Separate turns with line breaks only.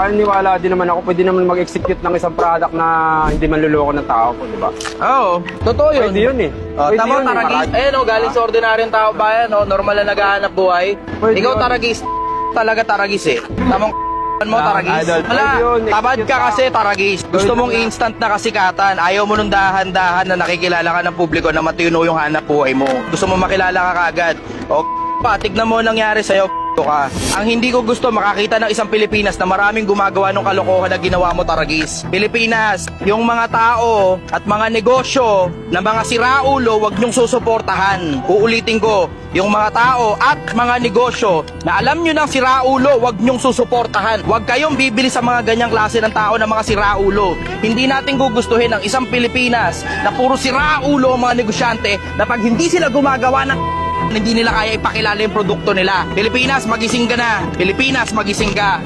Niwala din naman ako, pwede naman mag-execute ng isang product na hindi manluloko ng tao po, di ba?
Oo, totoo yun.
Pwede yun eh. Pwede
Tama,
yun,
taragis.
marami.
Ayan o, galing sa ordinaryong tao bayan o, normal na naghahanap buhay.
Pwede
Ikaw
yun.
taragis, talaga taragis eh. Tamang mo taragis.
idol.
Wala,
Pwede yun,
tabad
execute
ka
ka.
kasi taragis. Gusto
Pwede
mong
na.
instant na kasikatan. Ayaw mo nung dahan-dahan na nakikilala ka ng publiko na matino yung hanap buhay mo. Gusto mo makilala ka kagad. O pa, tignan mo ang nangyari sa'yo. Ka. Ang hindi ko gusto makakita ng isang Pilipinas na maraming gumagawa ng kalokohan na ginawa mo taragis. Pilipinas, yung mga tao at mga negosyo na mga siraulo, wag niyong susuportahan. Uulitin ko, yung mga tao at mga negosyo na alam niyo ng siraulo, wag niyong susuportahan. Wag kayong bibili sa mga ganyang klase ng tao na mga siraulo. Hindi natin gugustuhin ang isang Pilipinas na puro siraulo ang mga negosyante na pag hindi sila gumagawa ng hindi nila kaya ipakilala yung produkto nila. Pilipinas, magising ka na. Pilipinas, magising ka.